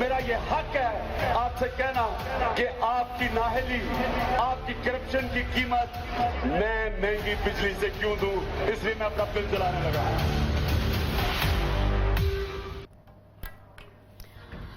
मेरा ये हक है आपसे कहना कि आपकी नाहली, आपकी करप्शन की कीमत मैं महंगी बिजली से क्यों दूं, इसलिए मैं अपना बिल जलाने लगा।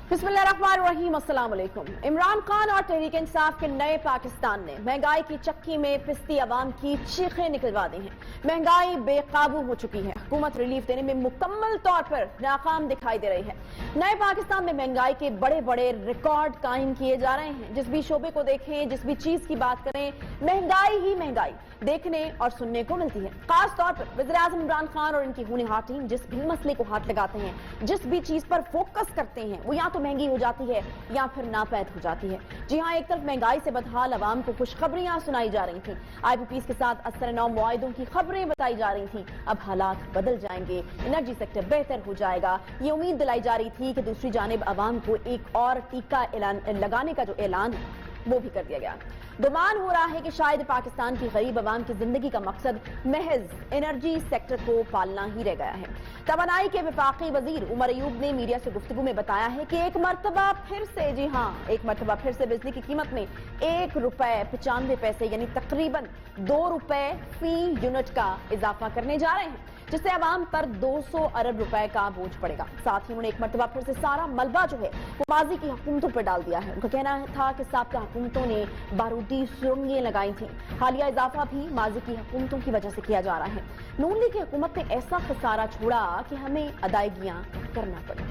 बिस्मिल्लाहिर्रहमानिर्रहीम, अस्सलाम वालेकुम। इमरान खान और तहरीक इंसाफ के नए पाकिस्तान ने महंगाई की चक्की में पिसती आवाम की चीखें निकलवा दी हैं। महंगाई बेकाबू हो चुकी है। हुकूमत रिलीफ देने में मुकम्मल तौर पर नाकाम दिखाई दे रही है। नए पाकिस्तान में महंगाई के बड़े बड़े रिकॉर्ड कायम किए जा रहे हैं। जिस भी शोबे को देखें, जिस भी चीज की बात करें, महंगाई ही महंगाई देखने और सुनने को मिलती है। खास तौर पर वज़ीर आज़म इमरान खान और इनकी होनहार टीम जिस भी मसले को हाथ लगाते हैं, जिस भी चीज पर फोकस करते हैं, वो या तो महंगी हो जाती है या फिर नापैद हो जाती है। जी हाँ, एक तरफ महंगाई से बदहाल आवाम को खुशखबरियां सुनाई जा रही थी, IPPs के साथ असर नौ मुआहिदों की खबरें बताई जा रही थी। अब हालात बदल जाएंगे, एनर्जी सेक्टर बेहतर हो जाएगा, ये उम्मीद दिलाई जा रही थी कि दूसरी जानिब आवाम को एक और टीका लगाने का जो ऐलान है वो भी कर दिया गया। गुमान हो रहा है कि शायद पाकिस्तान की गरीब आवाम की जिंदगी का मकसद महज एनर्जी सेक्टर को पालना ही रह गया है। तवानाई के वफाकी वजीर उमर अयूब ने मीडिया से गुफ्तगू में बताया है कि एक मरतबा फिर से, जी हाँ, एक मरतबा फिर से बिजली की कीमत में ₹1.95 यानी तकरीबन ₹2 फी यूनिट का इजाफा करने जा रहे हैं, जिससे आवाम पर 200 अरब रुपए का बोझ पड़ेगा। साथ ही उन्होंने एक मरतबा फिर से सारा मलबा जो है वो माजी की हुकूमतों पर डाल दिया है। उनका कहना था कि साबका हुकूमतों ने बारूदी सुरंगें लगाई थी। हालिया इजाफा भी माजी की हुकूमतों की वजह से किया जा रहा है। नून लीग की हुकूमत ने ऐसा खसारा छोड़ा कि हमें अदायगियां करना पड़ी।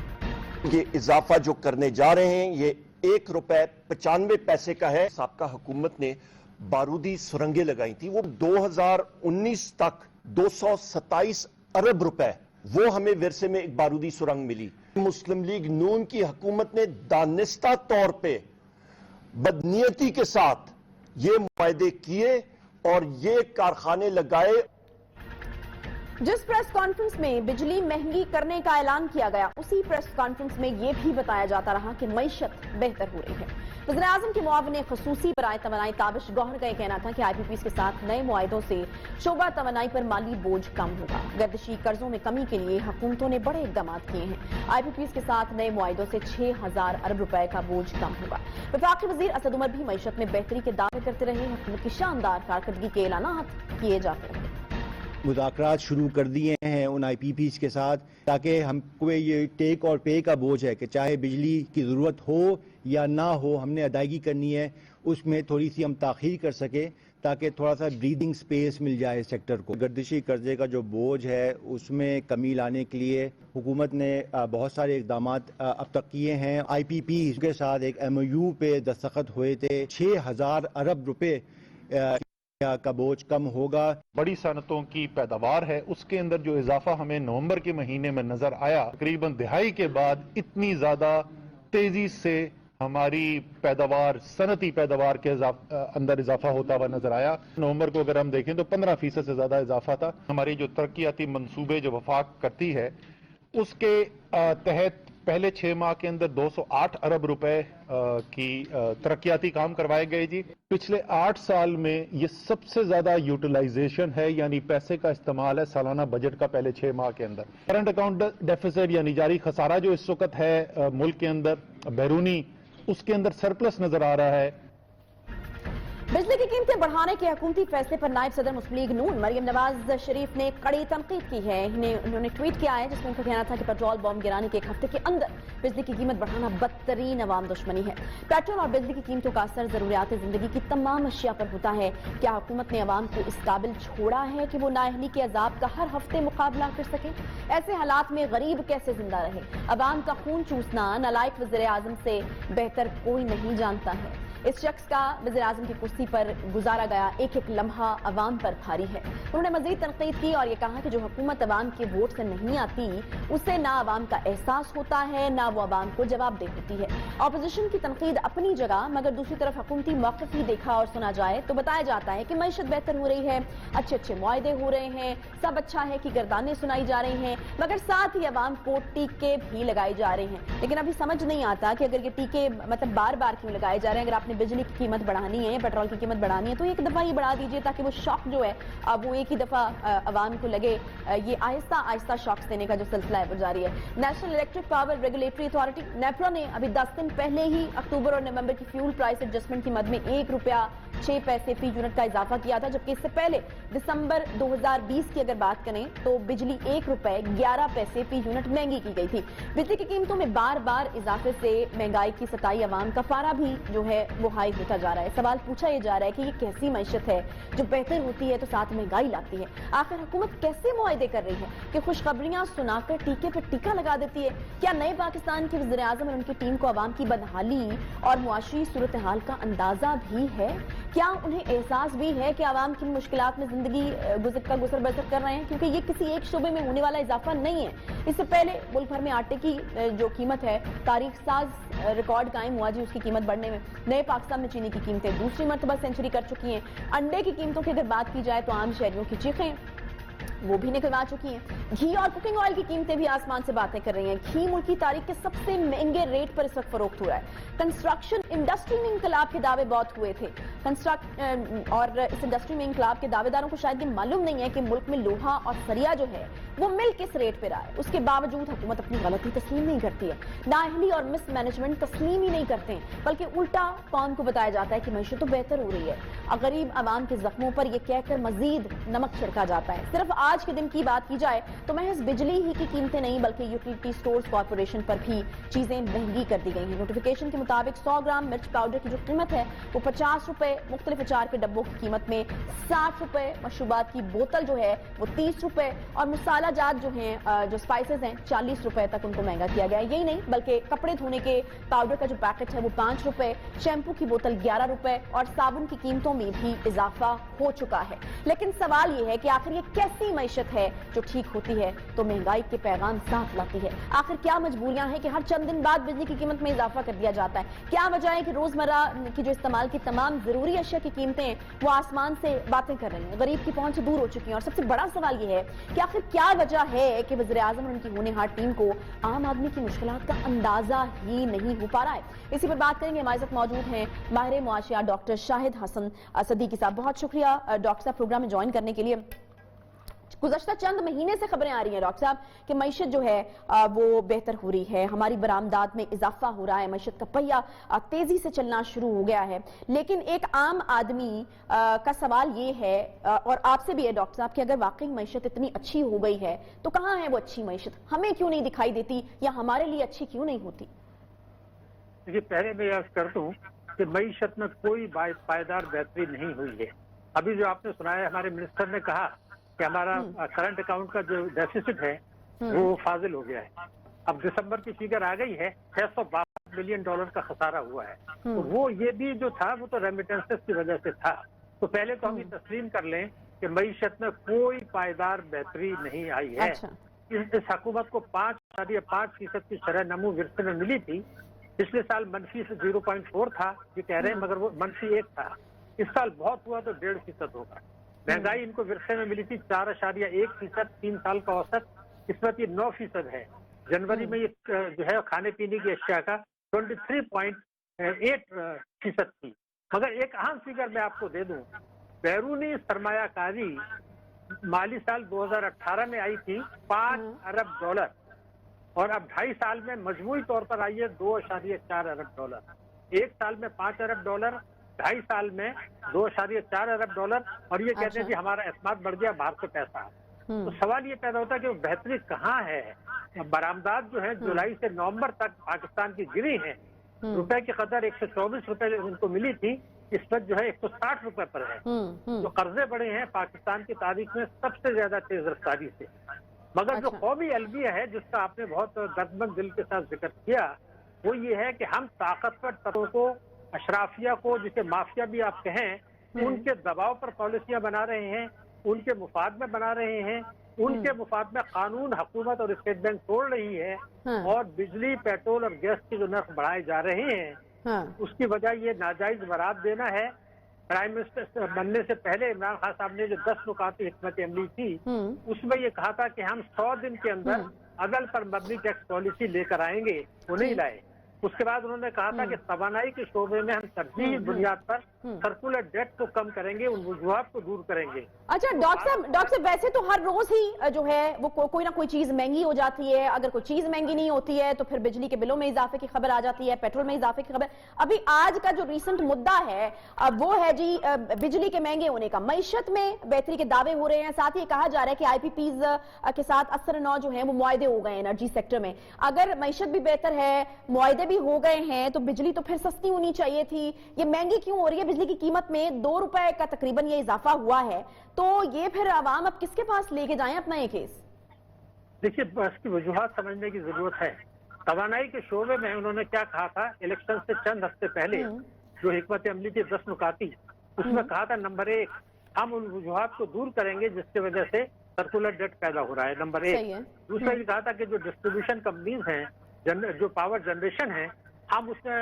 ये इजाफा जो करने जा रहे हैं ये ₹1.95 का है। साबका हुकूमत ने बारूदी सुरंगें लगाई थी, वो 2019 तक 227 अरब रुपए वो हमें विरसे में एक बारूदी सुरंग मिली। मुस्लिम लीग नून की हुकूमत ने दानिस्ता तौर पे बदनीयती के साथ ये मुआहदे किए और ये कारखाने लगाए। जिस प्रेस कॉन्फ्रेंस में बिजली महंगी करने का ऐलान किया गया, उसी प्रेस कॉन्फ्रेंस में यह भी बताया जाता रहा कि मईशत बेहतर हो रही है। वज़ीर आज़म के मुआविन खसूसी बराए तवानाई ताबिश गौहर का यह कहना था कि IPPs के साथ नए मुआहिदों से शोबा तवानाई पर माली बोझ कम होगा। गर्दिशी कर्जों में कमी के लिए हुकूमतों ने बड़े इकदाम किए हैं। IPPs के साथ नए मुआहिदों से 6000 अरब रुपए का बोझ कम होगा। वफाकी वजीर असद उमर भी मईशत में बेहतरी के दावे करते रहे। हुकूमत की शानदार कारकर्दगी के ऐलानात किए जाते रहे। मुज़ाकरात शुरू कर दिए हैं उन IPPs के साथ, ताकि हमको ये टेक और पे का बोझ है कि चाहे बिजली की ज़रूरत हो या ना हो, हमने अदायगी करनी है, उसमें थोड़ी सी हम ताख़ीर कर सके ताकि थोड़ा सा ब्रीदिंग स्पेस मिल जाए सेक्टर को। गर्दिशी कर्जे का जो बोझ है उसमें कमी लाने के लिए हुकूमत ने बहुत सारे इक़दाम अब तक किए हैं। IPPs के साथ एक MOU पे दस्तखत हुए थे। 6000 अरब रुपए का बोझ कम होगा। बड़ी सनतों की पैदावार है, उसके अंदर जो इजाफा हमें नवंबर के महीने में नजर आया, तकरीबन दिहाई के बाद इतनी ज्यादा तेजी से हमारी पैदावार, सनती पैदावार के अंदर इजाफा होता हुआ नजर आया। नवंबर को अगर हम देखें तो 15% से ज्यादा इजाफा था। हमारी जो तरक्याती मंसूबे जो वफाक करती है उसके तहत पहले 6 माह के अंदर 208 अरब रुपए की तरक्याती काम करवाए गए जी। पिछले 8 साल में ये सबसे ज्यादा यूटिलाइजेशन है, यानी पैसे का इस्तेमाल है सालाना बजट का पहले 6 माह के अंदर। करंट अकाउंट डेफिसिट यानी जारी खसारा जो इस वक्त है मुल्क के अंदर बैरूनी, उसके अंदर सरप्लस नजर आ रहा है। बिजली की कीमतें बढ़ाने के हुकूमती फैसले पर नायब सदर मुस्लिम लीग नून मरियम नवाज शरीफ ने कड़ी तनकीद की है। उन्होंने ट्वीट किया है जिसमें उनका कहना था कि पेट्रोल बम गिराने के 1 हफ्ते के अंदर बिजली की कीमत बढ़ाना बदतरीन अवाम दुश्मनी है। पेट्रोल और बिजली की कीमतों का असर जरूरियात जिंदगी की तमाम अशिया पर होता है। क्या हुकूमत ने अवाम को इस काबिल छोड़ा है कि वो नाअहली के अजाब का हर हफ्ते मुकाबला कर सके? ऐसे हालात में गरीब कैसे जिंदा रहे? अवाम का खून चूसना नालायक वज़ीर आज़म से बेहतर कोई नहीं जानता है। इस शख्स का वज़ीर आज़म की कुर्सी पर गुजारा गया एक एक लम्हा अवाम पर भारी है। उन्होंने मजीद तनकीद की और ये कहा कि जो हुकूमत अवाम के वोट से नहीं आती उससे ना अवाम का एहसास होता है, ना वो अवाम को जवाबदेह होती है। अपोजिशन की तनकीद अपनी जगह, मगर दूसरी तरफ हुकूमती मौक़िफ़ ही देखा और सुना जाए तो बताया जाता है कि मईशत बेहतर हो रही है, अच्छे अच्छे मुआहदे हो रहे हैं, सब अच्छा है कि गर्दानें सुनाई जा रही हैं, मगर साथ ही अवाम को टीके भी लगाए जा रहे हैं। लेकिन अभी समझ नहीं आता कि अगर ये टीके मतलब बार बार क्यों लगाए जा रहे हैं। अगर आपने आपने बिजली की कीमत बढ़ानी है, पेट्रोल की कीमत बढ़ानी है, तो एक दफ़ा ये बढ़ा दीजिए ताकि वो शॉक जो है अब वो एक ही दफ़ा आवाम को लगे। ये आहिस्ता आहिस्ता शॉक्स देने का जो सिलसिला है वो जारी है। National electric power regulatory authority NEPRA ने अभी 10 दिन पहले ही अक्टूबर और नवंबर की फ्यूल प्राइस एडजस्टमेंट की मद में ₹1.06 फी यूनिट का इजाफा किया था, जबकि इससे पहले दिसंबर 2020 की अगर बात करें तो बिजली ₹1.11 फी यूनिट महंगी की गई थी। बिजली की कीमतों में बार बार इजाफे से महंगाई की सताई अवाम का पारा भी जो है वो हाई होता जा रहा है। सवाल पूछा यह जा रहा है कि ये कैसी मैशत है जो बेहतर होती है तो साथ महंगाई लाती है। आखिर हुकूमत कैसे मुआहदे कर रही है कि खुशखबरियां सुनाकर टीके पर टीका लगा देती है? क्या नए पाकिस्तान के वज़ीर आज़म और उनकी टीम को अवाम की बदहाली और मुआशी सूरत हाल का अंदाजा भी है? क्या उन्हें एहसास भी है कि आवाम की मुश्किलात में जिंदगी गुजर बसर कर रहे हैं? क्योंकि ये किसी एक शोबे में होने वाला इजाफा नहीं है। इससे पहले मुल्क भर में आटे की जो कीमत है तारीख साज रिकॉर्ड कायम हुआ जी उसकी कीमत बढ़ने में। नए पाकिस्तान में चीनी की कीमतें दूसरी मरतबा सेंचुरी कर चुकी हैं। अंडे की कीमतों की अगर बात की जाए तो आम शहरियों की चीखें वो भी निकलवा चुकी हैं। घी और कुकिंग ऑयल की कीमतें भी आसमान से बातें कर रही हैं। घी मुल्क की तारीख के सबसे महंगे रेट पर इस वक्त फरोख्त हो रहा है। कंस्ट्रक्शन इंडस्ट्री में इंकलाब के दावे बहुत हुए थे और इस इंडस्ट्री में इंकलाब के दावेदारों को शायद ये मालूम नहीं है कि मुल्क में लोहा और सरिया जो है वो मिल किस रेट पर रहा है। उसके बावजूद हुकूमत अपनी गलती तस्लीम नहीं करती है। नाअहली और मिसमैनेजमेंट तस्लीम ही नहीं करते हैं, बल्कि उल्टा कौम को बताया जाता है कि मैशत तो बेहतर हो रही है। गरीब आवाम के जख्मों पर यह कहकर मजीद नमक छिड़का जाता है। सिर्फ आज के दिन की बात की जाए तो महज बिजली ही की कीमतें नहीं बल्कि यूटिलिटी स्टोर्स कॉर्पोरेशन पर भी चीजें महंगी कर दी गई हैं। नोटिफिकेशन के मुताबिक 100 ग्राम मिर्च पाउडर की जो कीमत है वो ₹50, मुख्तलिफ अचार के डब्बों की कीमत में ₹60, मशरूबात की बोतल जो है वो ₹30 और मसाला जात जो हैं जो स्पाइसेस हैं ₹40 तक उनको महंगा किया गया है। यही नहीं बल्कि कपड़े धोने के पाउडर का जो पैकेट है वो ₹5, शैम्पू की बोतल ₹11 और साबुन की कीमतों में भी इजाफा हो चुका है। लेकिन सवाल ये है कि आखिर ये कैसी मैशत है जो ठीक होती है तो महंगाई के पैगाम साथ लाती है? आखिर क्या मजबूरियां हैं कि हर चंद दिन बाद बिजली की कीमत में इजाफा कर दिया जाता है? क्या वजह है कि रोजमर्रा की जो इस्तेमाल की तमाम जरूरी अशिया की कीमतें वो आसमान से बातें कर रही हैं, गरीब की पहुंच से दूर हो चुकी हैं? और सबसे बड़ा सवाल ये है कि आखिर क्या वजह है कि वज़ीर आज़म और उनकी होनहार टीम को आम आदमी की मुश्किलात का अंदाजा ही नहीं हो पा रहा है? इसी पर बात करेंगे। हमारे साथ मौजूद हैं माहिर मुआशियात डॉक्टर शाहिद हसन सदीकी साहब। बहुत शुक्रिया डॉक्टर साहब प्रोग्राम में ज्वाइन करने के लिए। गुज़श्ता चंद महीने से खबरें आ रही हैं डॉक्टर साहब कि मैशत जो है वो बेहतर हो रही है, हमारी बरामदात में इजाफा हो रहा है, मैशत का पहिया तेजी से चलना शुरू हो गया है। लेकिन एक आम आदमी का सवाल ये है और आपसे भी है डॉक्टर साहब कि अगर वाकई मैशत इतनी अच्छी हो गई है तो कहाँ है वो अच्छी मैशत? हमें क्यों नहीं दिखाई देती या हमारे लिए अच्छी क्यों नहीं होती? देखिए, पहले मैं अर्ज कर दूं कि मैशत में कोई पायदार बेहतरी नहीं हुई है। अभी जो आपने सुनाया, हमारे मिनिस्टर ने कहा कि हमारा करंट अकाउंट का जो डेफिसिट है वो फाजिल हो गया है। अब दिसंबर की फिगर आ गई है, $662 बिलियन का खसारा हुआ है। तो वो ये भी जो था वो तो रेमिटेंसेस की वजह से था। तो पहले तो हम ये तस्लीम कर लें कि मईशत में कोई पायदार बेहतरी नहीं आई है। अच्छा। इस हुकूमत को 5% की शरह नमू विरसे में मिली थी। पिछले साल मनफी से 0.4 था, ये कह रहे हैं, मगर वो मनफी 1 था। इस साल बहुत हुआ तो 1.5% होगा। महंगाई इनको विरसे में मिली थी 4.1%, 3 साल का औसत। इस वक्त ये 9% है। जनवरी में ये जो है खाने पीने की अशिया का 23.8% थी। मगर एक अहम फिगर मैं आपको दे दूं, बैरूनी सरमायाकारी माली साल 2018 में आई थी $5 अरब और अब 2.5 साल में मजमूई तौर पर आई है $2.4 अरब। 1 साल में $5 अरब, 2.5 साल में $2.4 अरब और ये कहते हैं कि हमारा एतमाद बढ़ गया, बाहर से पैसा। तो सवाल ये पैदा होता है कि वो बेहतरी कहाँ है? बरामदात जो है जुलाई से नवंबर तक पाकिस्तान की गिरी है। रुपए की कदर 124 रुपए उनको मिली थी, इस वक्त जो है 160 रुपए पर है। जो कर्जे बढ़े हैं पाकिस्तान की तारीख में सबसे ज्यादा तेज रफ्तारी से। मगर जो कौमी अलमिया है जिसका आपने बहुत दर्दमंद दिल के साथ जिक्र किया, वो ये है कि हम ताकतवर तत्वों को, अशराफिया को, जिसे माफिया भी आप कहें, उनके दबाव पर पॉलिसियां बना रहे हैं, उनके मुफाद में बना रहे हैं, उनके मुफाद में कानून, हुकूमत और स्टेट बैंक तोड़ रही है और बिजली, पेट्रोल और गैस के जो नर्ख बढ़ाए जा रहे हैं, उसकी वजह ये नाजायज बरात देना है। प्राइम मिनिस्टर बनने से पहले इमरान खान साहब ने जो 10 नुकाती हिकमत अमली थी, उसमें ये कहा था कि हम 100 दिन के अंदर अदल पर मबनी टैक्स पॉलिसी लेकर आएंगे, वो नहीं लाए। उसके बाद उन्होंने कहा था कि तवानाई के शोबे में हम तरजीही बुनियाद पर सर्कुलर डेट को कम करेंगे, उन वजूहात को दूर करेंगे। अच्छा डॉक्टर साहब वैसे तो हर रोज ही जो है वो कोई ना कोई चीज महंगी हो जाती है, अगर कोई चीज महंगी नहीं होती है तो फिर बिजली के बिलों में इजाफे की खबर आ जाती है, पेट्रोल में इजाफे की खबर। अभी आज का जो रीसेंट मुद्दा है वो है जी बिजली के महंगे होने का। मईशत में बेहतरी के दावे हो रहे हैं, साथ ही कहा जा रहा है कि आईपीपीज के साथ असर नौ जो है वो मुआहदे हो गए एनर्जी सेक्टर में। अगर मईशत भी बेहतर है, मुआहदे भी हो गए हैं, तो बिजली तो फिर सस्ती होनी चाहिए थी। ये महंगी क्यों हो रही है? बिजली की कीमत में 2 रुपए का तकरीबन ये इजाफा हुआ है, तो ये फिर अवाम अब किसके पास लेके जाएं अपना ये केस? देखिए, इसकी वजूहात समझने की जरूरत है। तवानाई के शोबे में उन्होंने क्या कहा था इलेक्शन से चंद हफ्ते पहले, जो हिकमत अमली की 10 नुकाती, उसमें कहा था नंबर 1 हम उन वजूहात को दूर करेंगे जिसकी वजह से सर्कुलर डेट पैदा हो रहा है, नंबर 1। दूसरा ये कहा था कि जो डिस्ट्रीब्यूशन कंपनीज हैं, जो पावर जनरेशन है, हम उसमें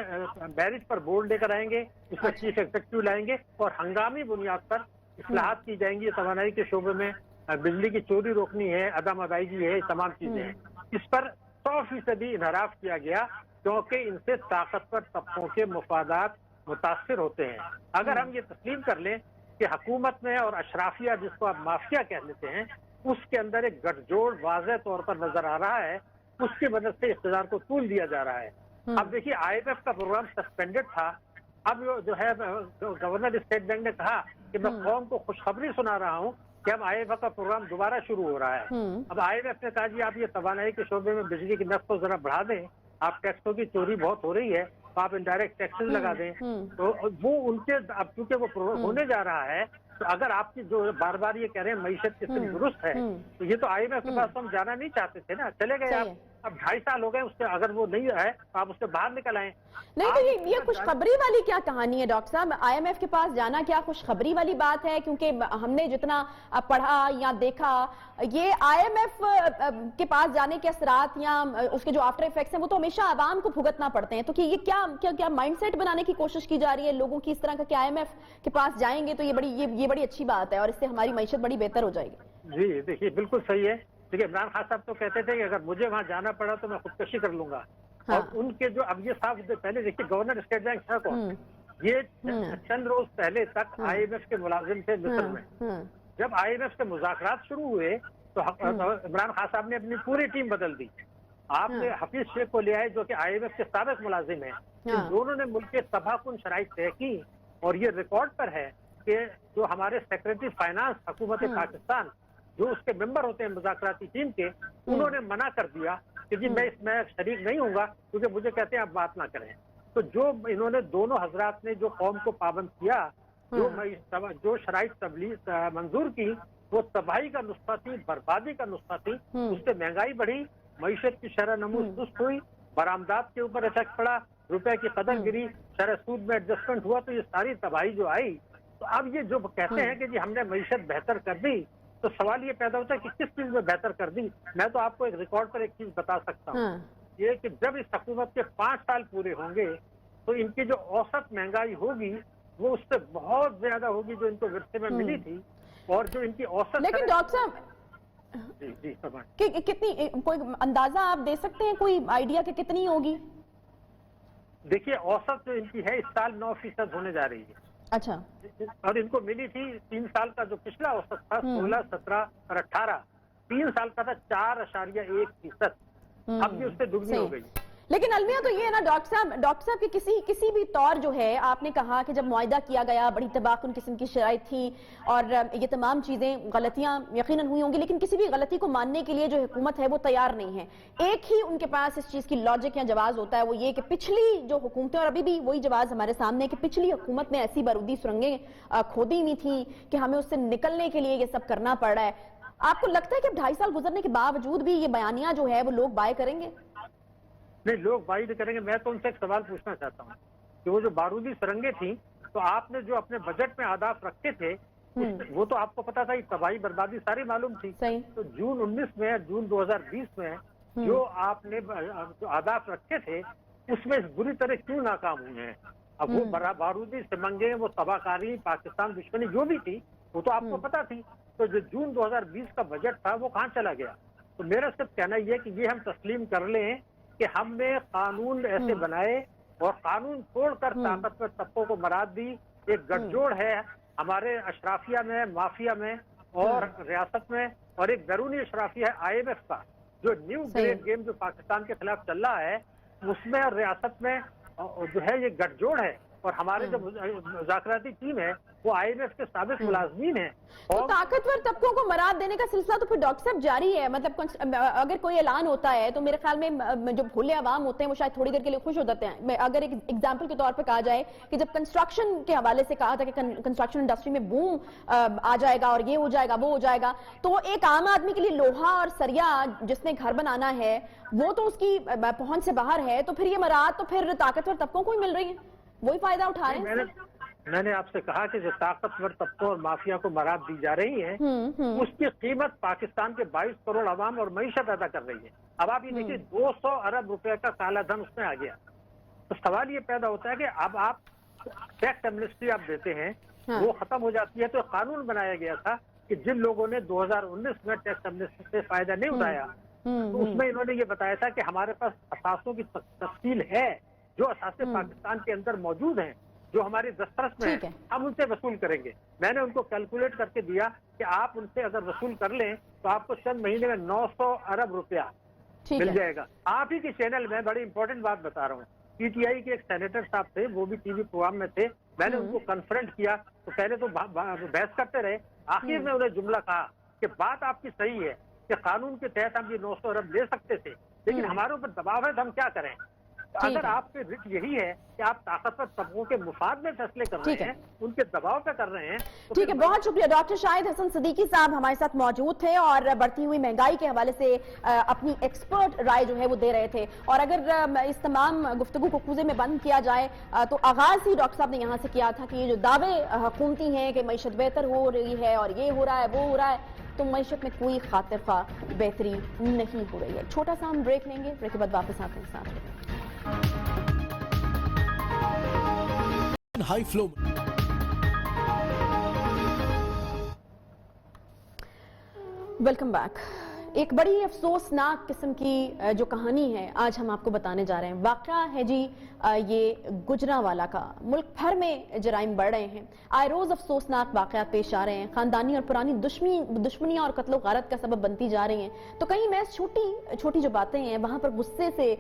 मैरिज पर बोर्ड लेकर आएंगे, उसमें चीफ एग्जीक्यूटिव लाएंगे और हंगामी बुनियाद पर इस्लाहात की जाएंगी। तवानाई के शोबे में बिजली की चोरी रोकनी है, अदम अदायगी है, तमाम चीजें हैं। इस पर 100% इनहराफ किया गया क्योंकि इनसे ताकतवर तबकों के मफादात मुतासिर होते हैं। अगर हम ये तस्लीम कर लें कि हुकूमत में और अशराफिया, जिसको आप माफिया कह लेते हैं, उसके अंदर एक गठजोड़ वाज़ेह तौर पर नजर आ रहा है, उसकी मदद से इख्तियार को तूल दिया जा रहा है। अब देखिए, IMF का प्रोग्राम सस्पेंडेड था। अब जो है गवर्नर स्टेट बैंक ने कहा कि मैं कौम को खुशखबरी सुना रहा हूँ कि अब IMF का प्रोग्राम दोबारा शुरू हो रहा है। अब IMF ने कहा जी आप ये तवानाई के शोबे में बिजली की नफ्स को जरा बढ़ा दें, आप टैक्सों की चोरी बहुत हो रही है तो आप इनडायरेक्ट टैक्सेस लगा दें। तो वो उनके, अब चूंकि वो होने जा रहा है, तो अगर आपकी जो बार बार ये कह रहे हैं मईशत कितनी दुरुस्त है, तो ये तो IMF के पास तो हम जाना नहीं चाहते थे ना, चले गए आप। अब 2.5 साल हो गए उससे, अगर वो नहीं है तो आप उससे बाहर निकल आए। नहीं तो ये खुशखबरी वाली क्या कहानी है डॉक्टर साहब? IMF के पास जाना क्या खुशखबरी वाली बात है? क्योंकि हमने जितना पढ़ा या देखा, ये IMF के पास जाने के असरात या उसके जो आफ्टर इफेक्ट्स हैं वो तो हमेशा आवाम को भुगतना पड़ते हैं। तो कि ये क्या माइंडसेट बनाने की कोशिश की जा रही है लोगों की इस तरह का कि IMF के पास जाएंगे तो ये बड़ी अच्छी बात है और इससे हमारी मईशत बड़ी बेहतर हो जाएगी? जी देखिए, बिल्कुल सही है। देखिए, इमरान खान साहब तो कहते थे कि अगर मुझे वहां जाना पड़ा तो मैं खुदकशी कर लूंगा। हाँ। और उनके जो अब ये साफ, पहले देखिए गवर्नर स्टेट बैंक था कौन? ये चंद रोज पहले तक IMF के मुलाजिम थे मिस्र में। जब IMF के मुज़ाकरात शुरू हुए तो इमरान खान साहब ने अपनी पूरी टीम बदल दी। आपने हफीज शेख को ले आए जो कि IMF के साबिक मुलाजिम है। इन दोनों ने मुल्क के तबाहकुन शराइत तय की और ये रिकॉर्ड पर है कि जो हमारे सेक्रेटरी फाइनेंस हुकूमत पाकिस्तान, जो उसके मेंबर होते हैं मुज़ाकराती टीम के, उन्होंने मना कर दिया कि जी मैं इसमें शरीक नहीं होऊंगा, क्योंकि मुझे कहते हैं आप बात ना करें। तो जो इन्होंने दोनों हजरात ने जो कौम को पाबंद किया, जो शराइत मंजूर की, वो तबाही का नुस्खा थी, बर्बादी का नुस्खा थी। उससे महंगाई बढ़ी, मईशत की शरह नमूस दुरुस्त हुई, बरामदात के ऊपर इफेक्ट पड़ा, रुपए की कदर गिरी, शरह सूद में एडजस्टमेंट हुआ, तो ये सारी तबाही जो आई। तो अब ये जो कहते हैं कि जी हमने मईशत बेहतर कर दी, तो सवाल ये पैदा होता है कि किस चीज में बेहतर कर दी। मैं तो आपको एक रिकॉर्ड पर एक चीज बता सकता हूँ, ये कि जब इस हुकूमत के 5 साल पूरे होंगे तो इनकी जो औसत महंगाई होगी वो उससे बहुत ज्यादा होगी जो इनको विरसे में मिली थी, और जो इनकी औसत। लेकिन डॉक्टर साहब जी कितनी, कोई अंदाजा आप दे सकते हैं, कोई आइडिया कि कितनी होगी? देखिए, औसत जो इनकी है इस साल 9% होने जा रही है। अच्छा। और इनको मिली थी 3 साल का जो पिछला औसत था 16, 17 और 18, 3 साल का था 4.1%। अब ये उससे दुगनी हो गई। लेकिन अलमिया तो ये है ना डॉक्टर साहब कि किसी भी तौर जो है, आपने कहा कि जब मुआहदा किया गया बड़ी तबाहकुन किस्म की शराइत थी और ये तमाम चीजें, गलतियां यकीनन हुई होंगी, लेकिन किसी भी गलती को मानने के लिए जो हुकूमत है वो तैयार नहीं है। एक ही उनके पास इस चीज की लॉजिक या जवाब होता है, वो ये कि पिछली जो हुकूमतें, और अभी भी वही जवाब हमारे सामने, कि पिछली हुकूमत ने ऐसी बारूदी सुरंगें खोदी हुई थी कि हमें उससे निकलने के लिए ये सब करना पड़ रहा है। आपको लगता है कि 2.5 साल गुजरने के बावजूद भी ये बयानिया जो है वो लोग बाय करेंगे? नहीं, लोग बाई नहीं करेंगे। मैं तो उनसे एक सवाल पूछना चाहता हूँ कि वो जो बारूदी सुरंगें थी, तो आपने जो अपने बजट में आदाफ रखे थे वो तो आपको पता था, तबाही बर्बादी सारी मालूम थी। तो जून 19 में, जून 2020 में जो आपने जो आदाफ रखे थे उसमें बुरी तरह क्यों नाकाम हुए हैं? अब वो बारूदी सुरंगें, वो तबाहकारी, पाकिस्तान दुश्मनी जो भी थी वो तो आपको पता थी। तो जो जून 2020 का बजट था वो कहाँ चला गया? तो मेरा सिर्फ कहना यह कि ये हम तस्लीम कर लें کہ ہم نے قانون ایسے بنائے اور قانون توڑ کر طاقتور طبقوں کو مراد دی. ایک گٹھ جوڑ ہے ہمارے اشرافیہ میں, مافیا میں اور ریاست میں, اور ایک بیرونی اشرافیہ ہے IMF کا, جو نیو گریڈ گیم جو پاکستان کے خلاف چل رہا ہے, اس میں اور ریاست میں جو ہے یہ گٹھ جوڑ ہے. اور ہمارے جو مذاکراتی ٹیم ہے وہ IMF کے سابق ملازمین ہیں. تو طاقتور طبقوں کو مراد دینے کا سلسلہ تو پھر ڈاکٹر صاحب جاری ہے. مطلب اگر کوئی اعلان ہوتا ہے تو میرے خیال میں جو بھولے عوام ہوتے ہیں وہ شاید تھوڑی دیر کے لیے خوش ہو جاتے ہیں. اگر ایک ایگزامپل کے طور پہ کہا جائے کہ جب کنسٹرکشن کے حوالے سے کہا تھا کہ کنسٹرکشن انڈسٹری میں بوم آ جائے گا اور یہ ہو جائے گا وہ ہو جائے گا, تو ایک عام آدمی کے لیے لوہا اور سریا جس نے گھر بنانا ہے وہ تو اس کی پہنچ سے باہر ہے, تو پھر یہ مراد تو پھر طاقتور طبقوں کو ہی مل رہی ہے, وہی فائدہ اٹھا رہے ہیں. میں نے آپ سے کہا کہ جو طاقتور طبقوں اور مافیا کو مراد دی جا رہی ہے اس کی قیمت پاکستان کے 22 کروڑ عوام اور معیشت ادا کر رہی ہے. اب آپ یہ دیکھیے 200 ارب روپے کا کالا دھن اس میں آ گیا. تو سوال یہ پیدا ہوتا ہے کہ اب آپ ٹیکس ایمنسٹی آپ دیتے ہیں وہ ختم ہو جاتی ہے. تو قانون بنایا گیا تھا کہ جن لوگوں نے 2019 میں ٹیکس ایمنسٹی سے فائدہ نہیں اٹھایا تو اس میں انہوں نے یہ بتایا تھا کہ ہمارے پاس اثاثوں کی تفصیل ہے, جو اثاثے پاکستان کے اندر موجود ہیں, جو ہماری دسترس میں ہیں, ہم ان سے وصول کریں گے. میں نے ان کو کیلکولیٹ کر کے دیا کہ آپ ان سے اگر وصول کر لیں تو آپ کو چند مہینے میں 900 ارب روپیہ مل جائے گا. آپ ہی کے چینل میں بڑی امپورٹنٹ بات بتا رہا ہوں, PTI کے ایک سینیٹر صاحب تھے, وہ بھی ٹی وی پروگرام میں تھے, میں نے ان کو کنفرنٹ کیا تو پہلے تو بحث کرتے رہے, آخر میں انہیں جملہ کہا کہ بات آپ کی صحیح ہے کہ قانون کے تحت ہم یہ 900 ارب لے سکتے تھے, لیکن ہمارے اوپر دباؤ ہے تو ہم کیا کریں. اگر آپ کے رٹ یہی ہے کہ آپ طاقتور طبقوں کے مفاد میں فیصلے کر رہے ہیں, ان کے دباؤ پہ کر رہے ہیں. ٹھیک ہے, بہت شکریہ. ڈاکٹر شاہد حسن صدیقی صاحب ہمارے ساتھ موجود تھے اور بڑھتی ہوئی مہنگائی کے حوالے سے اپنی ایکسپرٹ رائے جو ہے وہ دے رہے تھے. اور اگر اس تمام گفتگو کو کوزے میں بند کیا جائے تو آغاز ہی ڈاکٹر صاحب نے یہاں سے کیا تھا کہ یہ جو دعوے حکومتی ہیں کہ معیشت بہتر ہو رہی ہے اور یہ ہو رہا ہے وہ ہو رہا ہے, تو معیشت میں کوئی خاطر خواہ بہتری نہیں ہو رہی ہے. چھوٹا سا ہم بریک لیں گے, بریک کے بعد واپس آتے ہیں ساتھ. High flu welcome back. ایک بڑی افسوسناک قسم کی جو کہانی ہے آج ہم آپ کو بتانے جا رہے ہیں. واقعہ ہے جی یہ گجرانوالہ کا. ملک بھر میں جرائم بڑھ رہے ہیں, آئے روز افسوسناک واقعات پیش آ رہے ہیں, خاندانی اور پرانی دشمنیاں اور قتل و غارت کا سبب بنتی جا رہی ہیں. تو کہیں میں چھوٹی جو باتیں ہیں وہاں پر غصے سے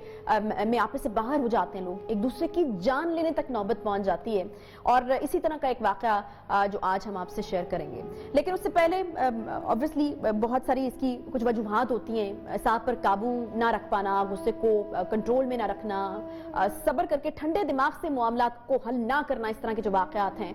میں آپے سے باہر ہو جاتے ہیں لوگ, ایک دوسرے کی جان لینے تک نوبت پہنچ جاتی ہے. اور اسی طرح کا ایک واقعہ جو آج ہم آپ سے شیئر کریں گے. لیکن اس سے پہلے obviously بہت ساری اس کی کچھ وجوہات ہوتی ہیں. ساتھ پر قابو نہ رکھ پانا, غصے کو کنٹرول میں نہ رکھنا, صبر کر کے ٹھنڈے دماغ سے معاملات کو حل نہ کرنا, اس طرح کے جو واقعات ہیں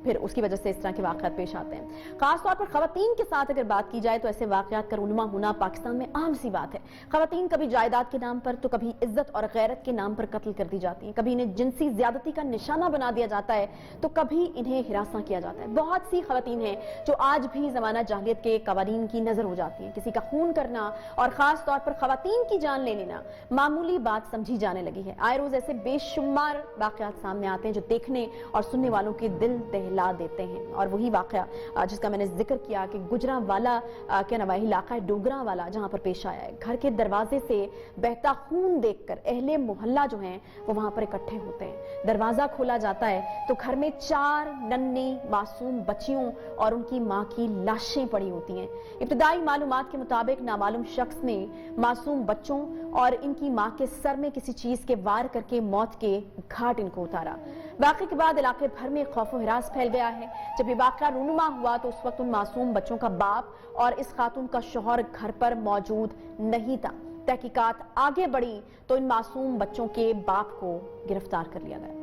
پھر اس کی وجہ سے اس طرح کے واقعات پیش آتے ہیں. خاص طور پر خواتین کے ساتھ اگر بات کی جائے تو ایسے واقعات کا رونما ہونا پاکستان میں عام سی بات ہے. خواتین کبھی جائیداد کے نام پر تو کبھی عزت اور غیرت کے نام پر قتل کر دی جاتی ہیں, کبھی انہیں جنسی زیادتی کا نشانہ بنا دیا جاتا ہے تو کبھی انہیں ہراساں کیا جاتا ہے. بہت سی خواتین ہیں جو آج بھی زمانہ جاہلیت کے قوانین کی نظر ہو جاتی ہیں. کسی کا خون کرنا اور خاص طور پر خواتین کی جان لے لینا معمولی بات سمجھی جانے لگی ہے. آئے روز ایسے بے شمار واقعات سامنے آتے ہیں جو دیکھنے اور سننے والوں کے دل دہلا دیتے ہیں. اور وہی واقعہ جس کا میں نے ذکر کیا کہ گجرانوالہ کے نواحی علاقہ ڈوگراں جہاں پر پیش آیا ہے. گھر کے دروازے سے بہتا خون دیکھ کر اہل محلہ جو ہیں وہ وہاں پر اکٹھے ہوتے ہیں. دروازہ کھولا جاتا ہے تو گھر میں 4 ننھی معصوم بچیوں اور ان کی ماں کی لاشیں پڑی ہوتی ہیں. ابتدائی معلومات کے مطابق نامعلوم شخص نے معصوم بچوں اور ان کی ماں کے سر میں کسی چیز کے وار کر کے موت کے گھاٹ ان کو اتارا. واقعے کے بعد علاقے بھر میں خوف و ہراس پھیل گیا ہے. جب یہ واقعہ رونما ہوا تو اس وقت ان معصوم بچوں کا باپ اور اس خاتون کا شوہر گھر پر موجود نہیں تھا. تحقیقات آگے بڑھی تو ان معصوم بچوں کے باپ کو گرفتار کر لیا گیا.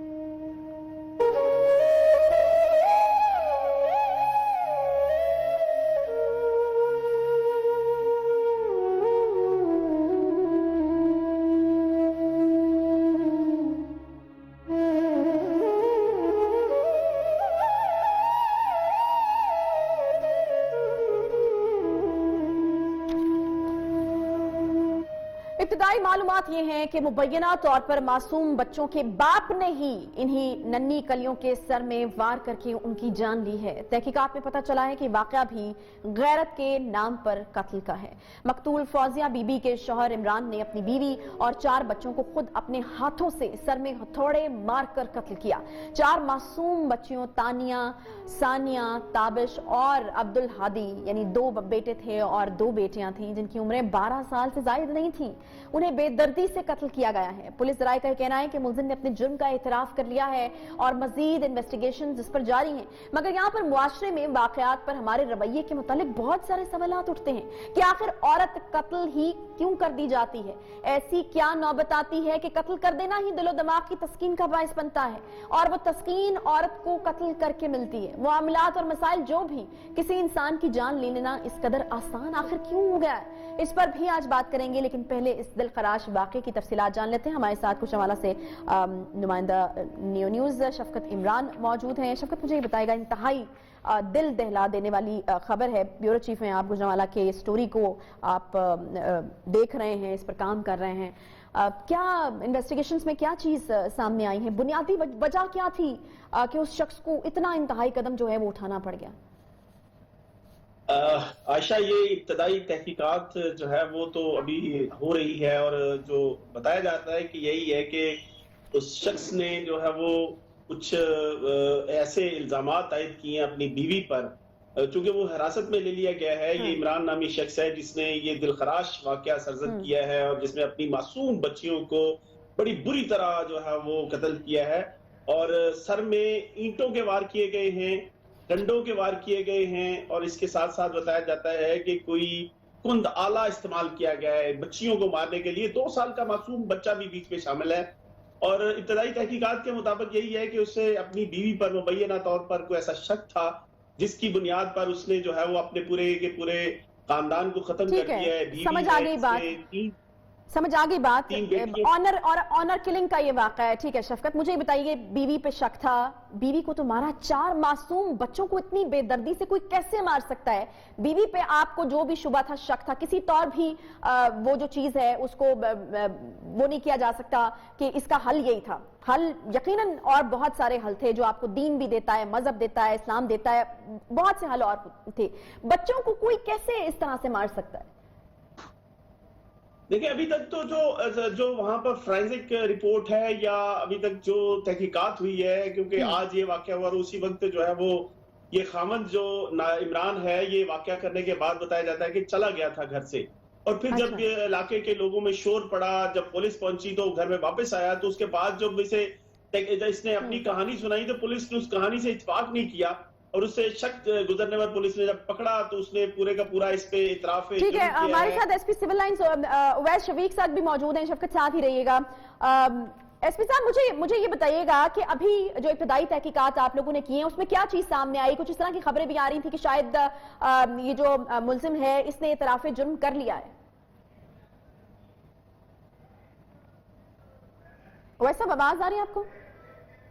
ابتدائی ابتدائی معلومات یہ ہیں کہ مبینہ طور پر معصوم بچوں کے باپ نے ہی انہی ننھی کلیوں کے سر میں وار کر کے ان کی جان لی ہے۔ تحقیقات میں پتہ چلا ہے کہ واقعہ بھی غیرت کے نام پر قتل کا ہے۔ مقتول فوزیہ بی بی کے شوہر عمران نے اپنی بیوی اور 4 بچوں کو خود اپنے ہاتھوں سے سر میں ہتھوڑے مار کر قتل کیا۔ 4 معصوم بچیوں تانیہ، ثانیہ، تابش اور عبد الہادی یعنی 2 بیٹے تھے اور 2 بیٹیاں تھیں جن کی عمریں 12 سال سے زائد نہیں تھی، انہیں بے دردی سے قتل کیا گیا ہے۔ پولیس ذرائع کا کہنا ہے کہ ملزم نے اپنے جرم کا اعتراف کر لیا ہے اور مزید انویسٹیگیشن اس پر جاری ہیں، مگر یہاں پر معاشرے میں واقعات پر ہمارے رویے کے متعلق بہت سارے سوالات اٹھتے ہیں کہ آخر عورت قتل ہی کیوں کر دی جاتی ہے؟ ایسی کیا نوبت آتی ہے کہ قتل کر دینا ہی دل و دماغ کی تسکین کا باعث بنتا ہے، اور وہ تسکین عورت کو قتل کر کے ملتی ہے؟ معاملات اور مسائل جو بھی کسی انسان کی جان لے لینا اس قدر آسان آخر کیوں ہو گیا ہے؟ اس پر بھی آج بات کریں گے، لیکن پہلے اس دل خراش واقعے کی تفصیلات جان لیتے ہیں۔ ہمارے ساتھ کچھ حوالہ سے نمائندہ نیو نیوز شفقت عمران موجود ہیں۔ شفقت، مجھے یہ بتائے گا، انتہائی دل دہلا دینے والی خبر ہے، بیورو چیف ہیں آپ گجرانوالہ کے، سٹوری کو آپ دیکھ رہے ہیں، اس پر کام کر رہے ہیں، کیا انویسٹیگیشنز میں کیا چیز سامنے آئی ہے؟ بنیادی وجہ کیا تھی کہ اس شخص کو اتنا انتہائی قدم جو ہے وہ اٹھانا پڑ گیا؟ عائشہ، یہ ابتدائی تحقیقات جو ہے وہ تو ابھی ہو رہی ہے، اور جو بتایا جاتا ہے کہ یہی ہے کہ اس شخص نے جو ہے وہ کچھ ایسے الزامات عائد کیے ہیں اپنی بیوی پر، چونکہ وہ حراست میں لے لیا گیا ہے۔ یہ عمران نامی شخص ہے جس نے یہ دلخراش واقعہ سرزد کیا ہے، اور جس نے اپنی معصوم بچیوں کو بڑی بری طرح جو ہے وہ قتل کیا ہے، اور سر میں اینٹوں کے وار کیے گئے ہیں، ڈنڈوں کے وار کیے گئے ہیں، اور اس کے ساتھ ساتھ بتایا جاتا ہے کہ کوئی کند آلہ استعمال کیا گیا ہے بچیوں کو مارنے کے لیے۔ 2 سال کا معصوم بچہ بھی بیچ میں شامل ہے، اور ابتدائی تحقیقات کے مطابق یہی ہے کہ اسے اپنی بیوی پر مبینہ طور پر کوئی ایسا شک تھا جس کی بنیاد پر اس نے جو ہے وہ اپنے پورے کے پورے خاندان کو ختم کر دیا ہے۔ سمجھ آگئی بات، آنر کلنگ کا یہ واقعہ ہے۔ ٹھیک ہے شفقت، مجھے بتائیے، بیوی پہ شک تھا، بیوی کو تو مارا، 4 معصوم بچوں کو اتنی بے دردی سے کوئی کیسے مار سکتا ہے؟ بیوی پہ آپ کو جو بھی شبہ تھا، شک تھا، کسی طور بھی وہ جو چیز ہے اس کو وہ نہیں کیا جا سکتا کہ اس کا حل یہی تھا؟ حل یقیناً اور بہت سارے حل تھے جو آپ کو دین بھی دیتا ہے، مذہب دیتا ہے، اسلام دیتا ہے، بہت سے حل اور تھے، بچوں کو کوئی کیسے اس طرح سے مار سکتا ہے؟ دیکھیں، ابھی تک تو جو وہاں پر فرینزک رپورٹ ہے یا ابھی تک جو تحقیقات ہوئی ہے، کیونکہ آج یہ واقعہ ہوا اور اسی وقت جو ہے وہ یہ خامد جو عمران ہے یہ واقعہ کرنے کے بعد بتایا جاتا ہے کہ چلا گیا تھا گھر سے، اور پھر جب یہ علاقے کے لوگوں میں شور پڑا، جب پولیس پہنچی تو گھر میں واپس آیا، تو اس کے بعد جب اس نے اپنی کہانی سنائی تو پولیس نے اس کہانی سے اتفاق نہیں کیا، اور اس سے شک گزرنے پر پولیس نے جب پکڑا تو اس نے پورے کا پورا اس پہ اعتراف کیا ہے۔ ٹھیک ہے، ہمارے ساتھ S P Civil Lines Owais Shafiq صاحب بھی موجود ہیں، شفقت ساتھ ہی رہیے گا۔ ایس پی صاحب، مجھے یہ بتائیے گا کہ ابھی جو ابتدائی تحقیقات آپ لوگوں نے کی ہیں اس میں کیا چیز سامنے آئی؟ کچھ اس طرح کی خبریں بھی آ رہی تھی کہ شاید یہ جو ملزم ہے اس نے اعتراف جرم کر لیا ہے۔ اویس صاحب، آواز آ رہی ہے آپ کو؟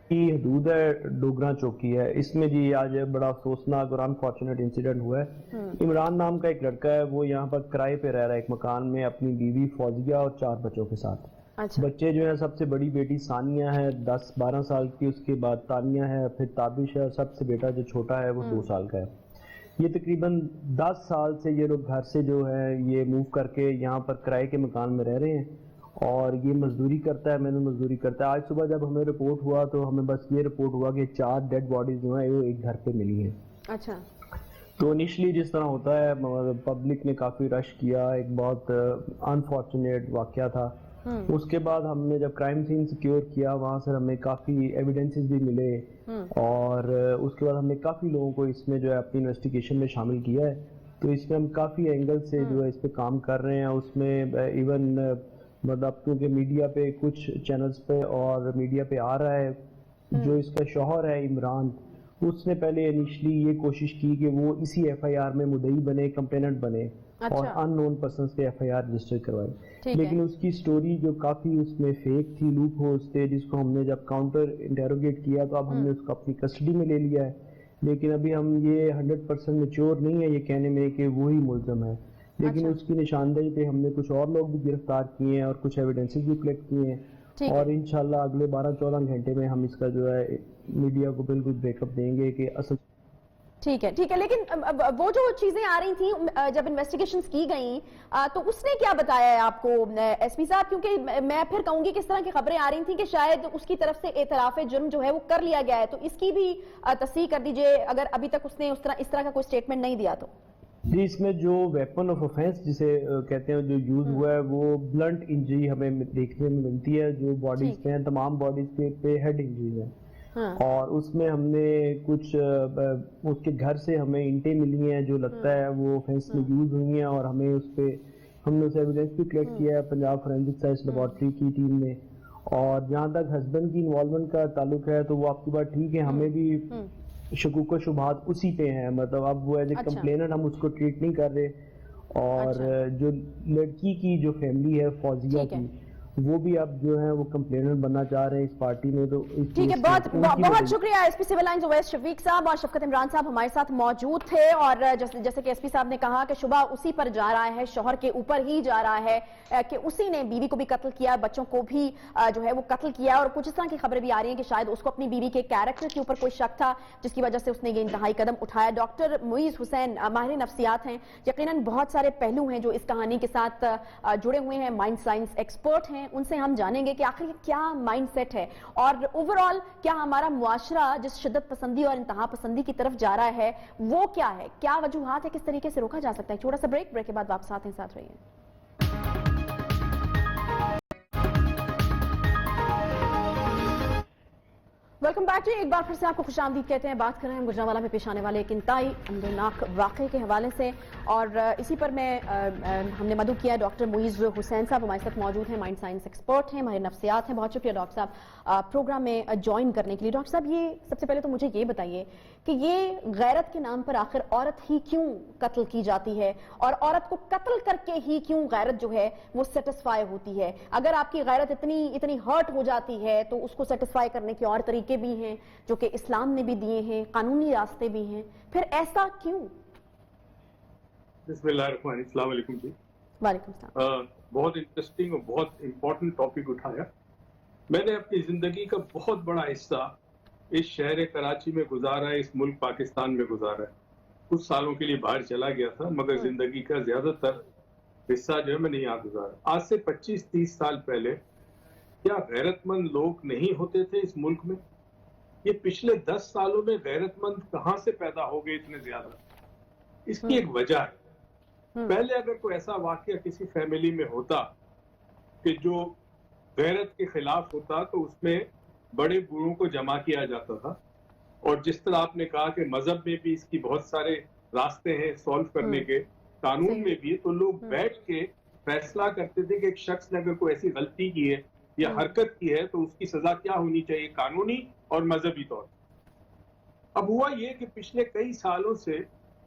کی حدود ہے ڈوگرا چوکی ہے، اس میں جی آج بڑا افسوسناک اور انفارچونیٹ انسیڈنٹ ہوا ہے۔ عمران نام کا ایک لڑکا ہے، وہ یہاں پر کرائے پہ رہ رہا ہے ایک مکان میں اپنی بیوی فوزیہ اور 4 بچوں کے ساتھ۔ بچے جو ہیں، سب سے بڑی بیٹی ثانیہ ہے 10-12 سال کی، اس کے بعد تانیہ ہے، پھر تابش ہے، اور سب سے بیٹا جو چھوٹا ہے وہ 2 سال کا ہے۔ یہ تقریباً 10 سال سے یہ لوگ گھر سے جو ہے یہ موو کر کے یہاں پر کرائے کے مکان میں رہ رہے ہیں، اور یہ مزدوری کرتا ہے، محنت مزدوری کرتا ہے۔ آج صبح جب ہمیں رپورٹ ہوا تو ہمیں بس یہ رپورٹ ہوا کہ 4 ڈیڈ باڈیز جو ہیں وہ ایک گھر پہ ملی ہیں۔ اچھا، تو انیشلی جس طرح ہوتا ہے پبلک نے کافی رش کیا، ایک بہت انفارچونیٹ واقعہ تھا۔ اس کے بعد ہم نے جب کرائم سین سیکیور کیا، وہاں سے ہمیں کافی ایویڈنسز بھی ملے، اور اس کے بعد ہم نے کافی لوگوں کو اس میں جو ہے اپنی انویسٹیگیشن میں شامل کیا ہے۔ تو اس میں ہم کافی اینگل سے جو ہے اس پہ کام کر رہے ہیں۔ اس میں ایون مطلب کیونکہ میڈیا پہ کچھ چینلز پہ اور میڈیا پہ آ رہا ہے، جو اس کا شوہر ہے عمران، اس نے پہلے انیشلی یہ کوشش کی کہ وہ اسی ایف آئی آر میں مدعی بنے، کمپلیننٹ بنے، اور ان نون پرسنز پہ ایف آئی آر رجسٹر کروائے، لیکن اس کی سٹوری جو کافی اس میں فیک تھی، لوپ ہولز تھے، جس کو ہم نے جب کاؤنٹر انٹیروگیٹ کیا تو اب ہم نے اس کو اپنی کسٹڈی میں لے لیا ہے، لیکن ابھی ہم یہ 100% میچور نہیں ہے یہ کہنے میں کہ وہی ملزم ہے، لیکن اس کی نشاندہی پہ ہم نے کچھ اور لوگ بھی گرفتار کیے ہیں اور کچھ ایویڈنسز بھی کلیکٹ کیے ہیں، اور انشاءاللہ اگلے 12-14 گھنٹے میں ہم اس کا جو ہے میڈیا کو بالکل بریک اپ دیں گے کہ اصل ٹھیک ہے لیکن وہ جو چیزیں آ رہی تھیں جب انویسٹیگیشنز کی گئیں تو اس نے کیا بتایا ہے آپ کو ایس پی صاحب؟ کیونکہ میں پھر کہوں گی کہ اس طرح کی خبریں آ رہی تھیں کہ شاید اس کی طرف سے اعتراف جرم جو ہے وہ کر لیا گیا ہے، تو اس کی بھی تصحیح کر دیجئے اگر ابھی تک اس نے اس طرح کا کوئی سٹیٹمنٹ نہیں دیا تو۔ جی، اس میں جو ویپن آف آفینس جسے کہتے ہیں جو یوز ہوا ہے وہ بلنٹ انجری ہمیں دیکھنے میں ملتی ہے، جو باڈیز پہ ہیں تمام باڈیز پہ ہیڈ انجریز ہیں، اور اس میں ہم نے کچھ اس کے گھر سے ہمیں انٹیں ملی ہیں جو لگتا ہے وہ آفینس میں یوز ہوئی ہیں، اور ہمیں اس پہ ہم نے اس ایویڈنس بھی کلیکٹ کیا ہے پنجاب فورینسک سائنس لیبارٹری کی ٹیم نے۔ اور جہاں تک ہسبینڈ کی انوالومنٹ کا تعلق ہے تو وہ آپ کی بات ٹھیک ہے، ہمیں بھی شکوک و شبہات اسی پہ ہیں، مطلب اب وہ ایز اے کمپلیننٹ ہم اس کو ٹریٹ نہیں کر رہے، اور جو لڑکی کی جو فیملی ہے فوزیہ کی وہ بھی اب جو ہے وہ کمپلیننٹ بننا چاہ رہے ہیں اس پارٹی میں، تو ٹھیک ہے، بہت شکریہ S P Civil Lines Owais Shafiq صاحب اور شفقت عمران صاحب ہمارے ساتھ موجود تھے، اور جیسے کہ ایس پی صاحب نے کہا کہ شبہ اسی پر جا رہا ہے، شوہر کے اوپر ہی جا رہا ہے کہ اسی نے بیوی کو بھی قتل کیا، بچوں کو بھی جو ہے وہ قتل کیا، اور کچھ اس طرح کی خبریں بھی آ رہی ہیں کہ شاید اس کو اپنی بیوی کے کیریکٹر کے اوپر کوئی شک تھا جس کی وجہ سے اس نے یہ انتہائی قدم اٹھایا۔ ڈاکٹر معیز حسین ماہر نفسیات ہیں، یقیناً بہت سارے پہلو ہیں جو اس کہانی کے ساتھ جڑے ہوئے ہیں، مائنڈ سائنس ایکسپرٹ ہیں، ان سے ہم جانیں گے کہ آخر یہ کیا مائنڈ سیٹ ہے، اور اوورآل کیا ہمارا معاشرہ جس شدت پسندی اور انتہا پسندی کی طرف جا رہا ہے وہ کیا ہے، کیا وجوہات ہے، کس طریقے سے روکا جا سکتا ہے۔ چھوٹا سا بریک کے بعد واپس آتے ہیں، ساتھ رہیے۔ ویلکم بیک جی، ایک بار پھر سے آپ کو خوش آمدید کہتے ہیں۔ بات کر رہے ہیں گجرانوالہ میں پیش آنے والے ایک انتہائی اندرناک واقعے کے حوالے سے، اور اسی پر ہم نے مدعو کیا ڈاکٹر معیز حسین صاحب ہمارے ساتھ موجود ہیں، مائنڈ سائنس ایکسپرٹ ہیں، ماہر نفسیات ہیں۔ بہت شکریہ ڈاکٹر صاحب پروگرام میں جوائن کرنے کے لیے۔ ڈاکٹر صاحب یہ سب سے پہلے تو مجھے یہ بتائیے کہ یہ غیرت کے نام پر آخر عورت ہی کیوں قتل کی جاتی ہے، اور عورت کو قتل کر کے ہی کیوں غیرت جو ہے وہ سیٹسفائی ہوتی ہے؟ اگر آپ کی غیرت اتنی ہرٹ ہو جاتی ہے تو اس کو سیٹسفائی کرنے کے اور طریقے بھی ہیں جو کہ اسلام نے بھی دیے ہیں، قانونی راستے بھی ہیں، پھر ایسا کیوں؟ بسم اللہ الرحمن الرحیم، السلام علیکم جی۔ وعلیکم السلام۔ بہت انٹرسٹنگ اور بہت امپورٹنٹ ٹاپک اٹھایا۔ میں نے اپنی زندگی کا بہت بڑا حصہ اس شہر کراچی میں گزارا ہے، اس ملک پاکستان میں گزارا ہے۔ کچھ سالوں کے لیے باہر چلا گیا تھا، مگر زندگی کا زیادہ تر حصہ جو ہے میں نے یہاں گزارا۔ آج سے 25-30 سال پہلے کیا غیرت مند لوگ نہیں ہوتے تھے اس ملک میں؟ یہ پچھلے 10 سالوں میں غیرت مند کہاں سے پیدا ہو گئے اتنے زیادہ؟ اس کی ایک وجہ ہے۔ پہلے اگر کوئی ایسا واقعہ کسی فیملی میں ہوتا کہ جو غیرت کے خلاف ہوتا تو اس میں بڑے بوڑھوں کو جمع کیا جاتا تھا، اور جس طرح آپ نے کہا کہ مذہب میں بھی اس کی بہت سارے راستے ہیں سولو کرنے کے، قانون میں بھی، تو لوگ بیٹھ کے فیصلہ کرتے تھے کہ ایک شخص نے اگر کوئی ایسی غلطی کی ہے یا حرکت کی ہے تو اس کی سزا کیا ہونی چاہیے، قانونی اور مذہبی طور پر۔ اب ہوا یہ کہ پچھلے کئی سالوں سے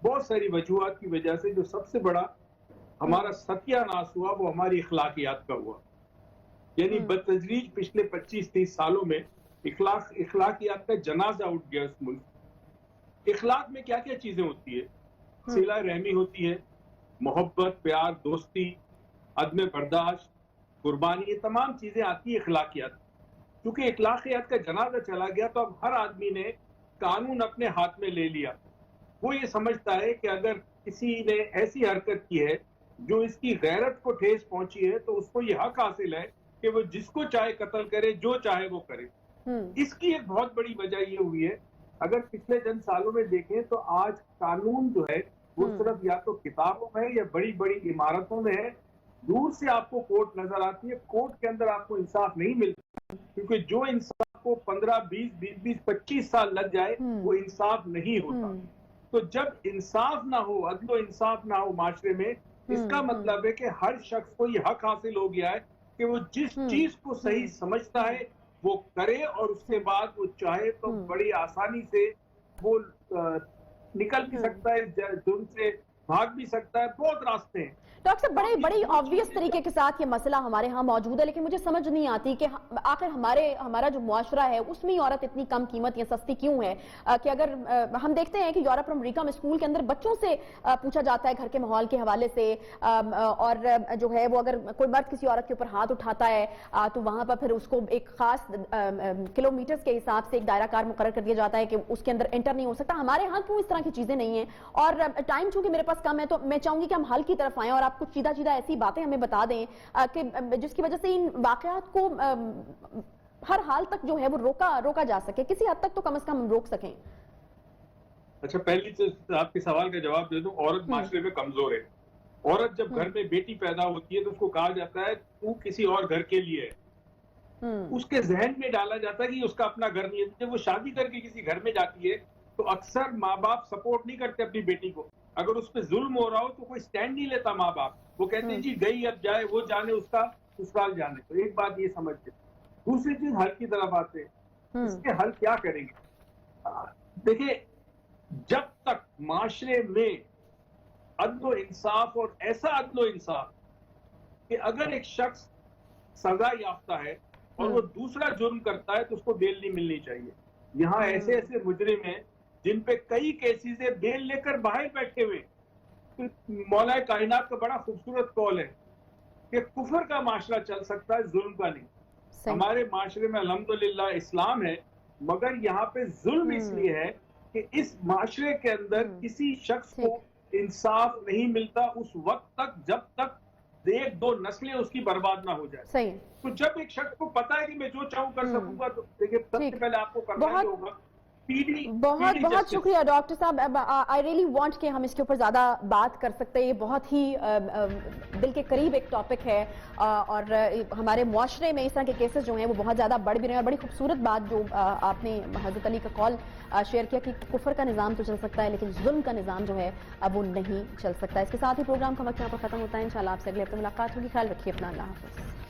بہت ساری وجوہات کی وجہ سے جو سب سے بڑا ہمارا ستیہ ناش ہوا وہ ہماری اخلاقیات کا ہوا، یعنی بتدریج پچھلے 25-30 سالوں میں اخلاقیات کا جنازہ اٹھ گیا اس ملک۔ اخلاق میں کیا کیا چیزیں ہوتی ہے؟ صلہ رحمی ہوتی ہے، محبت، پیار، دوستی، عدم برداشت، قربانی، یہ تمام چیزیں آتی ہیں اخلاقیات۔ کیونکہ اخلاقیات کا جنازہ چلا گیا تو اب ہر آدمی نے قانون اپنے ہاتھ میں لے لیا۔ وہ یہ سمجھتا ہے کہ اگر کسی نے ایسی حرکت کی ہے جو اس کی غیرت کو ٹھیس پہنچی ہے تو اس کو یہ حق حاصل ہے کہ وہ جس کو چاہے قتل کرے، جو چاہے وہ کرے۔ اس کی ایک بہت بڑی وجہ یہ ہوئی ہے، اگر پچھلے چند سالوں میں دیکھیں تو آج قانون جو ہے وہ صرف یا تو کتابوں میں یا بڑی بڑی عمارتوں میں ہے۔ دور سے آپ کو کورٹ نظر آتی ہے، کورٹ کے اندر آپ کو انصاف نہیں ملتا، کیونکہ جو انصاف کو 15-20-25 سال لگ جائے وہ انصاف نہیں ہوتا۔ تو جب انصاف نہ ہو، عدل و انصاف نہ ہو معاشرے میں، اس کا مطلب ہے کہ ہر شخص کو یہ حق حاصل ہو گیا ہے کہ وہ جس چیز کو صحیح سمجھتا ہے وہ کرے، اور اس کے بعد وہ چاہے تو بڑی آسانی سے وہ نکل بھی سکتا ہے جرم سے، भाग भी सकता है, बहुत रास्ते हैं। डॉक्टर साहब बड़ी ऑब्वियस तरीके के साथ ये मसला हमारे यहाँ मौजूद है, लेकिन मुझे समझ नहीं आती कि आखिर हमारा जो मुआशरा है उसमें औरत इतनी कम कीमत या सस्ती क्यों है। कि अगर हम देखते हैं कि यूरोप और अमेरिका में स्कूल के अंदर बच्चों से पूछा जाता है घर के माहौल के हवाले से, और जो है वो अगर कोई मर्द किसी औरत के ऊपर हाथ उठाता है तो वहां पर फिर उसको एक खास किलोमीटर्स के हिसाब से एक दायरा कार मुकर्रर कर दिया जाता है कि उसके अंदर एंटर नहीं हो सकता। हमारे यहाँ क्यों इस तरह की चीजें नहीं है? और टाइम चूंकि मेरे पास कम है तो मैं चाहूंगी कि हम हल की तरफ आएं और आप कुछ सीधा सीधा ऐसी बातें हमें बता दें कि जिसकी वजह से इन वाकयात को हर हाल तक जो है वो रोका जा सके, किसी हद तक तो कम से कम हम रोक सकें। अच्छा, पहली तो आपके सवाल का जवाब दे दूं, औरत माशरे में कमजोर है। औरत जब घर में बेटी पैदा होती है तो उसको कहा जाता है तू किसी और घर के लिए है। उसके जहन में डाला जाता है कि उसका अपना घर नहीं है। जब वो शादी करके किसी घर में जाती है तो अक्सर माँ बाप सपोर्ट नहीं करते अपनी बेटी को। अगर उस पर जुल्म हो रहा हो तो कोई स्टैंड नहीं लेता माँ बाप, वो कहते हैं जी गई अब जाए, वो जाने, उसका ससुराल जाने। तो एक बात ये समझते। दूसरी चीज हल की तरफ आते हैं, इसके हल क्या करेंगे? देखिए, जब तक माशरे में अदलो इंसाफ और ऐसा अदलो इंसाफ कि अगर एक शख्स सजा याफ्ता है और वो दूसरा जुर्म करता है तो उसको बेल नहीं मिलनी चाहिए। यहाँ ऐसे ऐसे मुजरिम हैं जिन पे कई केसेस है बेल लेकर बाहर बैठे हुए। तो मौला कायनात का बड़ा खूबसूरत कौल है कि कुफर का माशरा चल सकता है, जुल्म का नहीं। हमारे माशरे में अल्हम्दुलिल्लाह इस्लाम है, मगर यहाँ पे जुल्म इसलिए है कि इस माशरे के अंदर किसी शख्स को इंसाफ नहीं मिलता उस वक्त तक जब तक एक दो नस्लें उसकी बर्बाद ना हो जाए। सही। तो जब एक शख्स को पता है कि मैं जो चाहूँ कर सकूंगा, तो देखिए सबसे पहले आपको करना ही होगा बहुत शुक्रिया डॉक्टर साहब। आई रियली वांट कि हम इसके ऊपर ज़्यादा बात कर सकते हैं। ये बहुत ही दिल के करीब एक टॉपिक है और हमारे मुआशरे में इस तरह के केसेस जो हैं वो बहुत ज़्यादा बढ़ भी रहे हैं। और बड़ी खूबसूरत बात जो आपने हज़रत अली का कॉल शेयर किया कि कुफर का निज़ाम तो चल सकता है लेकिन जुल्म का निज़ाम जो है अब वो नहीं चल सकता। इसके साथ ही प्रोग्राम का वक्त यहाँ पर ख़त्म होता है। इंशाल्लाह आपसे अगले हफ्ते मुलाकात होगी। ख्याल रखिए अपना। अल्लाह हाफ़िज़।